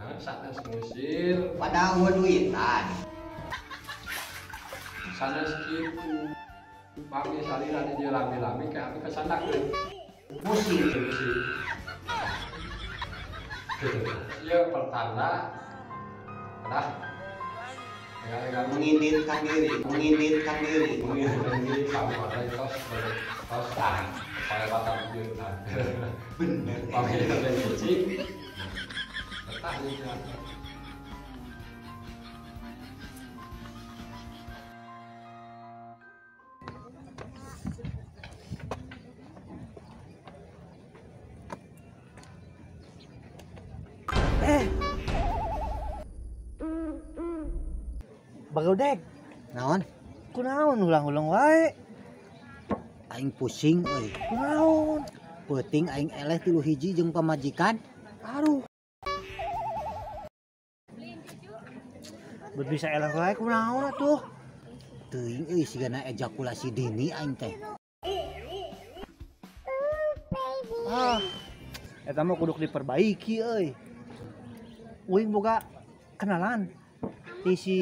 Nah, sanes ngusir. Padahal duitan. Sanes kitu. Pami salira di dia lami-lami kayak apa kesandak deh. Pusing. Iya pertanda. Nah, Menginditkan diri. menginditkan diri sama orang tos tahan supaya batang biru nah. Bener. Pami ada kucing. Tetap ini. Bagodek, Naon? kunaon ulang-ulang wae. Aing pusing euy. Kunaon? Peuting aing eleh 3 hiji jeung pamajikan. Aduh. Bisa eleh wae kunaon atuh? Teuing euy sigana ejakulasi dini aing teh. Eta mah kudu diperbaiki euy. Uing boga kenalan di si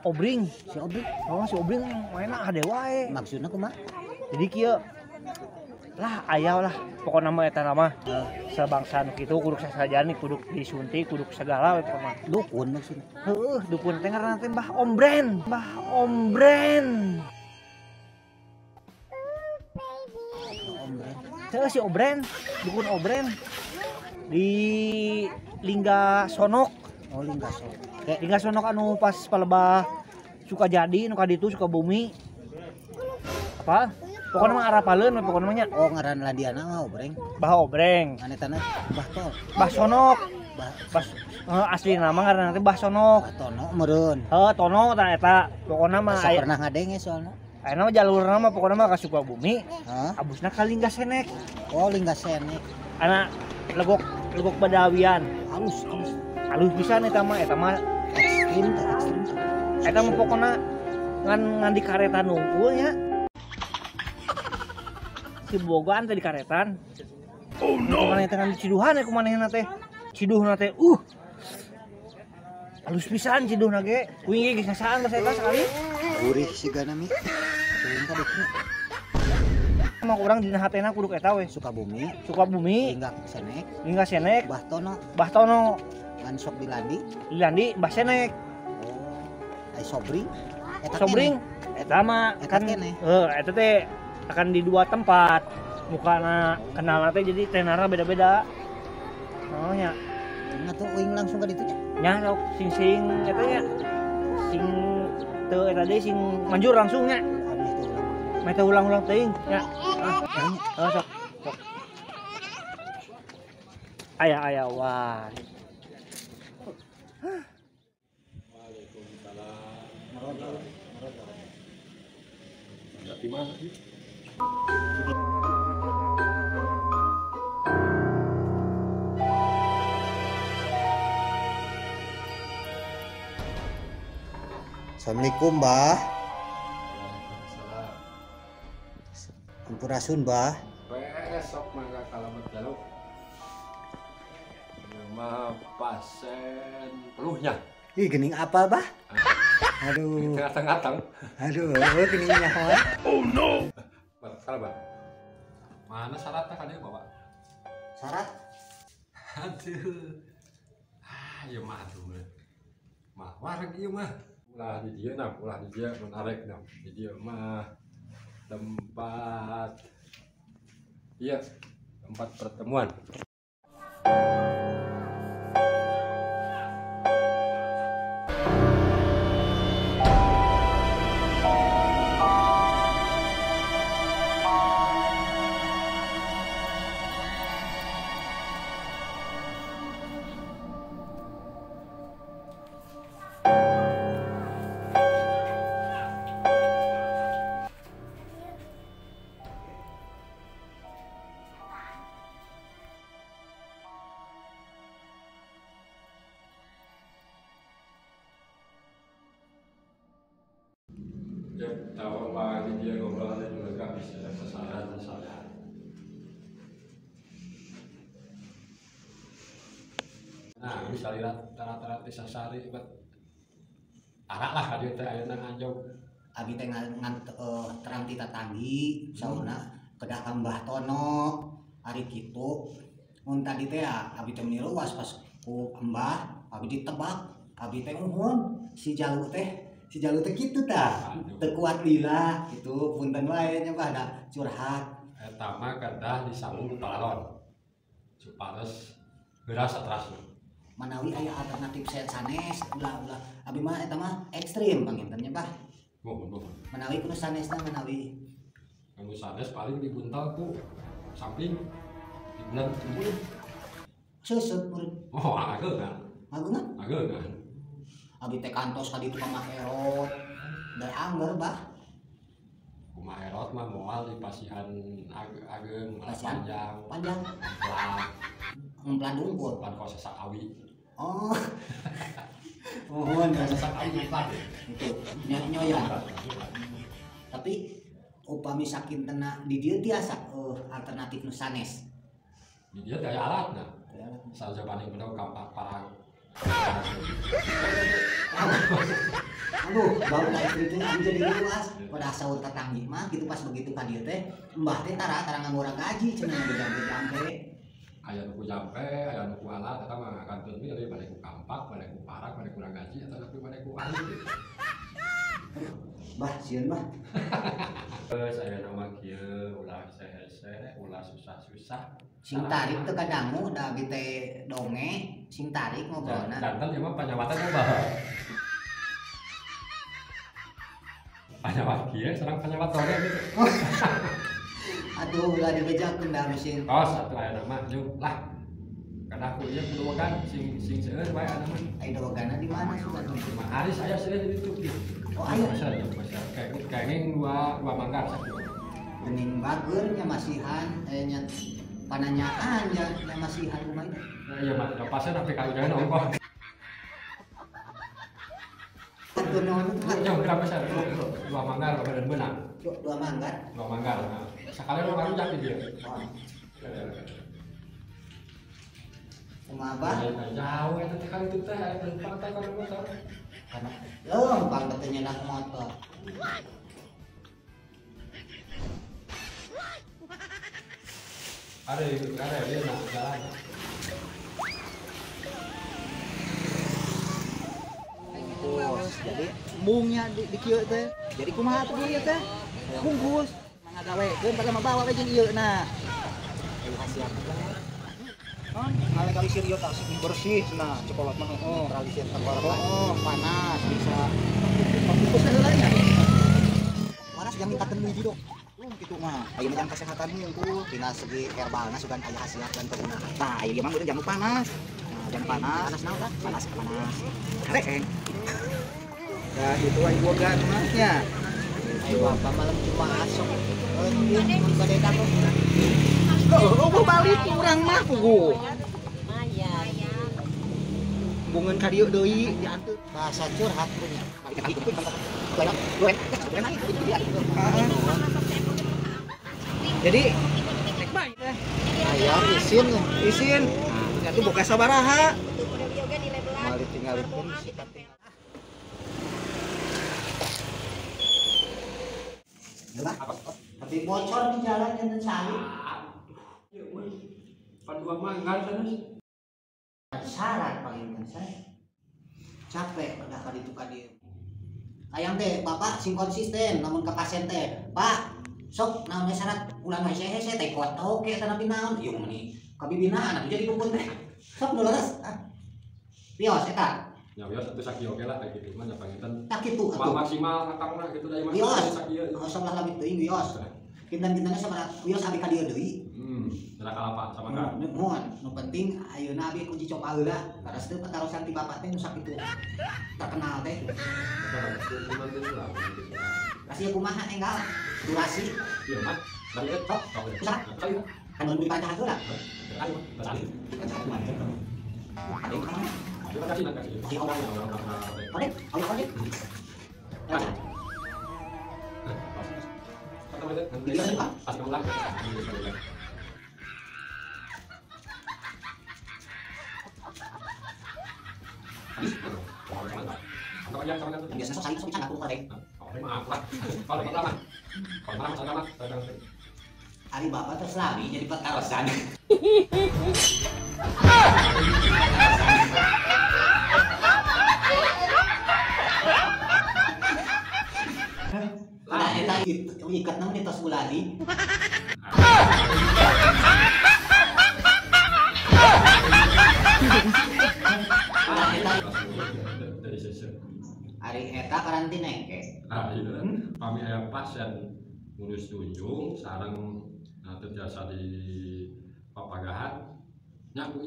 Obring. Si Obrik Oh, si Obring mainna hade wae. maksudna kumaha? Jadi kieu lah aya lah pokokna mah eta mah sabangsa nu kitu kudu sasajani kudu disuntik kudu segala we pokona. Dukun maksudna. Heueuh dukun teh ngaranna teh Mbah Ombren. Mbah Ombren. Teu si Obren, dukun Obren di Lingga Sonok. Oh Linggaso. Lingga Sonok anu pas palebah suka jadi nu kaditu suka bumi. Apa? Pokoknya mah arapaleun we pokona mah nya. Oh ngaran ladiana mah Obreng. Mbah Obreng. Manetana Mbah Tol. Mbah Sonok. Mbah Asli nama ngaranna teh Mbah Sonok. Tono meureun. Tono tah eta. Pokona mah Asa pernah ngadenge soalna. Ayeuna mah jalurna mah pokona mah ka Sukabumi. Hah? Abusna ka Lingga Senek. Oh Linggasenek. Ana legok Badawian. Halus. Halus pisan eta mah Ekstrim teh ekstrim. eta mah pokona ngan di karetan nungkul nya. Si bogaan teh di karetan. Oh no. Kumaneh teh kan ciduhan ya kumanehna teh. Ciduhna teh halus pisan ciduhna ge. Kuing ge sasaan basa eta sekali. Gurih sigana mi. Teuing ka dukna. Emang urang dina hatena kudu eta we. Sukabumi. Lingga Senek. Mbah Tono. Mbah Tono. Ngan sok dilandi. Mbah Senek. Oh. Ai Sobring. Sobring. Eta mah Eta kan keneh. eta teh akan di 2 tempat. Mukana kenalna teh jadi tenarna beda-beda. Oh nya. Atuh uing langsung ka ditu nya. Nya sok sing eta nya. Sing teu eta deui sing manjur langsung nya. Habis itu ulang. Meta ulang-ulang teuing nya. Sok. Aya wah. Di mana sih? Assalamualaikum, Mbah. Ampurasun, Mbah. Besok mangga kalamat jaluk. Mah pasien peluhnya. Ih, gening apa, Bah? Aduh. Tengah-tengah. Aduh, gening nyahoan. Oh no. Salah, Bang. Mana syaratnya kan dia bawa? Syarat? Aduh. Ya mah aduh. Mah wareg ieu mah. Ulah di dia menarik nah. Di dia mah tempat pertemuan. Nah, bisa lihat tarat-tarat desa sari bet arak lah kadieu teh ayeuna Anjog. Abi teh terang ti tatanggi sauna kedah ka Mbah Tono ari kitu. Mun tadi teh abi teh meniruas pas ku Mbah, abi ditebak, abi teh nuhun si Jalu teh kitu tah. Teu kuat lila kitu, punten wae nya Mbah da curhat. Eta mah kedah disambung ku palalon. Supados geura satrasna. Manawi aya alternatif sanes ulah abi mah eta mah ekstrim pangintennya Bah. Mohon. Manawi kudu sanesna manawi. Anu sanes paling dibuntal ku samping dibener tembul. Seuseup urang. Oh, ageungan. Ngageungan. Ageungan. Abi teh kantos ka ditu mah erot. Da angger Bah. Kumaha erot mah moal di pasihan ageng Pasihan panjang. panjang. Ngemplan dungkul. Pan kos sakawi. Oh. Mohon ya. Sakawi pan. Itu nyoyan. Tapi upami sakintena di dieu tiasa alternatif nu sanes. Di dia daya alatna. Saja paling bener kampak parang. Aduh, bau kayak gitu abi jadi luas. Pada saur tatanggi mah gitu pas begitu ka dieu teh, Mbah teh tara nganggo gaji cenah jampe-jampe. Aya nu ku jampe, aya nu ku alat, eta mah kantun mi dari bade ku kampak, bade ku parak, bade ku gaji, eta tapi bade ku alit. Bah, sieun Bah. Saya nama kieu ulah hese-hese, ulah susah-susah. Sing tarik teu kadangu da abi teh donge, sing tarik ngobrolna. Jantan ieu mah panyawatan mah. Panyawat kieu sareng panyawat donge gitu. Atuh ulah dibejakeun da mesin. Oh, satu aya nama jeung lah. Karena aku ieu kudu wagan sing seueur wae anu mah. Aya dogana di mana sudah? Mah hari saya seueur di ditu kieu. Oh, aya. Kayak dua manggar sakit. Gening bageun nya masihan nya pananyaan nya masihan rumah itu. Nah, iya mah, pasien sampai ka udahan ongkos. Atuh naon itu? Jauh berapa sih? Dua manggar bener benang. Dua manggar. Dua manggar. Nah, sekali orang baru jadi dia. Kumaha Bah? Jauh eta teh kali itu teh lempang teh kalau motor. Karena lempang teh nyenak motor. Ada dia nak jalan. Jadi embungnya di kieu teh. Jadi kumaha tuh ieu teh? Bungkus. Mangagawekeun pada mabawa we jeung ieu na. Ayo hasiat lah. Kan ngalisir ieu tasik bersih cenah cokolot mah netralisir terbaru. Oh, panas bisa. Bungkusna heula nya. Panas jangan minta hiji dong. Gitu mah. Ayo menjaga kesehatan hungkul tina segi herbalna sugan aya hasiat dan kegunaan. Nah, ieu mah udah jamu panas. Nah, jangan panas. Panas naon tah? Panas. Kareng. Ya itu aja gua gan mahnya. Ayo apa malam Jumat sok. Mun bade ka kok. Oh, balik urang mah pugu. Bungeun ka dieu deui dianteu Bahasa curhat punya. Jadi nek bae teh. Aya isin. Nah, itu boga sabaraha. Mal ditinggalikeun sikat. Tapi bocor di jalan jangan sari. Pan dua manggar terus. Syarat paling kan saya. Capek udah ka ditu ka dieu. Hayang teh Bapak sing konsisten namun ke pasien teh, Pak, sok naon syarat ulang hese-hese teh kotok ke eta napi naon? Ieu meuni kabibinaan atuh jadi dukun teh. Sok nu leres. Bios eta. Ya biasa satu sakit oke lah kayak gitu mah nya panginten. Tak kitu Mal atuh. maksimal akangna gitu dari Bios. sakit. Salah labit teuing bios. Kinten-kintenna sabaraha bios abi ka dieu deui. Jarak kalapa sama kan. Mohon, nu penting ayeuna abi kunci coba heula. Karas teu patarosan ti bapak teh nu sakitu terkenal teh. Kasih kumaha enggal durasi. Iya mah. Dari itu top. Kali. Kan mun dipanjang heula. Kali. Ada yang mana? Terima kasih nak kasih. Si Allah. Ode, Allah ode. Baca. Kata mereka, pas kamu lagi. aja, sama aja. Biasanya sok saya aku korek. Oh, maaf lah. Kalau pertama. Kalau pertama saya Hari bapak terus lari jadi petalasan. Nah, eta ikat namun di tos buladi. Hari eta karantina ke. Ah iya, kami aya pasien ngurus tunjung sareng terbiasa di papagahan. Nyaku.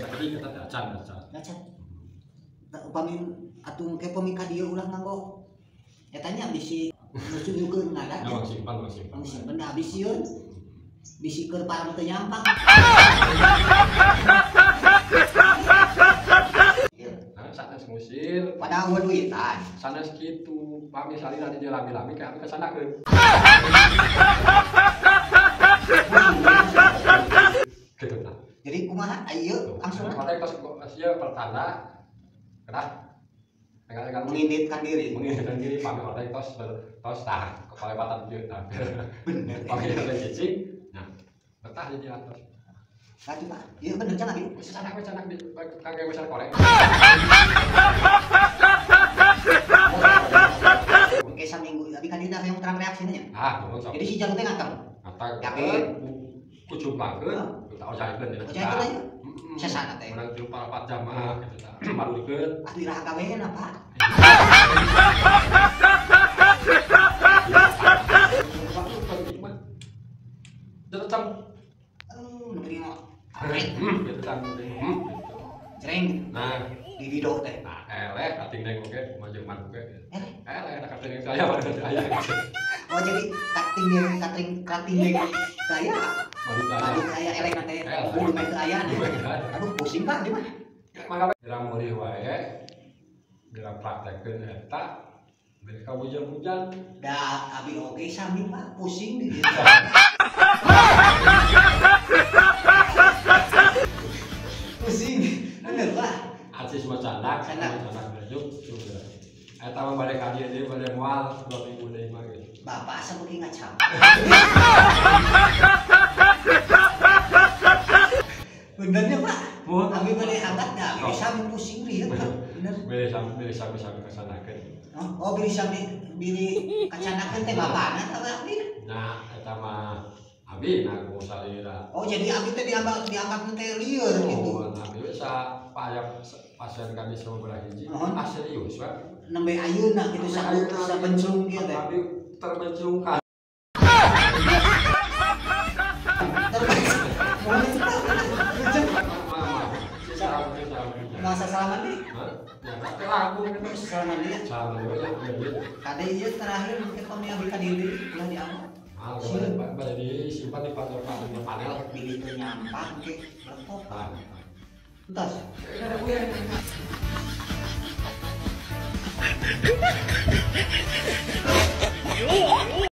Jadi kita dacan. Upami atuh ke pemika dia ulah nganggo. Etanya bisi nusuyukeun ngadan. Mang simpan. Simpen habis sieun. Bisi keur parang teu nyampang. Sanes ngusir. Padahal gua duitan. Sanes kitu. Pami salina di lami-lami kayak anu kesanakeun. Gitu tah. Jadi kumaha ayeuna langsung Pada pas sia pertanda kenah dengan menginditkan diri. menginditkan diri pami ordek tos tah kelewatan ieu tah. Bener. Pami ordek cicing. Nah, betah di atas. Tadi Pak. Iya bener cenah ieu. Sanak di kangge besar korek. Oke saminggu tapi kan dia yang terang reaksinya. Nuhun sok. Jadi si jalu teh ngakang. Atang Yakin? kucuk mangkeun, kita ojaikeun ya. Ojaikeun aja. Sesana teh. Menang 4 jamaah gitu tah. Marulikeun. Atuh iraha gawean apa? Datang. Negeri mah. Datang. Jreng Nah, di video teh. nah eleh kating deng oge maju man oge. Eh, Eleh ada kating saya ada aya. oh jadi cutting saya. Baru Aduh saya. saya elek nanti bulu main ke aya nih. Aduh pusing Pak di mah. Mangga geura meulih wae. Geura praktekeun eta. Beri ka hujan-hujan. Da abi oge sami Pak pusing di dieu. Pusing. Bener Pak. Asis mah candak berjuk juga. Eta mah balik ka dieu bade moal 2 minggu deui mah gitu. Bapak asa beuki ngacam. Benernya Pak. Abi bade angkat da abi sami pusing lieu Pak. Bener. Beli sampai kesanakeun. Oh beli sami bili kacanakeun teh bapana tah abi. Nah, eta mah abi naku salira. Oh jadi abi teh diangkat teh lieur gitu. Oh, abi bisa payah pasien kami sebelah hiji. Ah serius, Pak. Nembe ayeuna gitu sabencung kieu teh. Abi terbencungkan. Masa salaman deui. Ya, tapi lagu kan Salaman deui. salah ya. Kade ieu terakhir mungkin pami abi ka diri ulah diangkat. Ah, bade disimpan di panel. Bili teu nyampang ke lepok. Ah. Entas. Yo.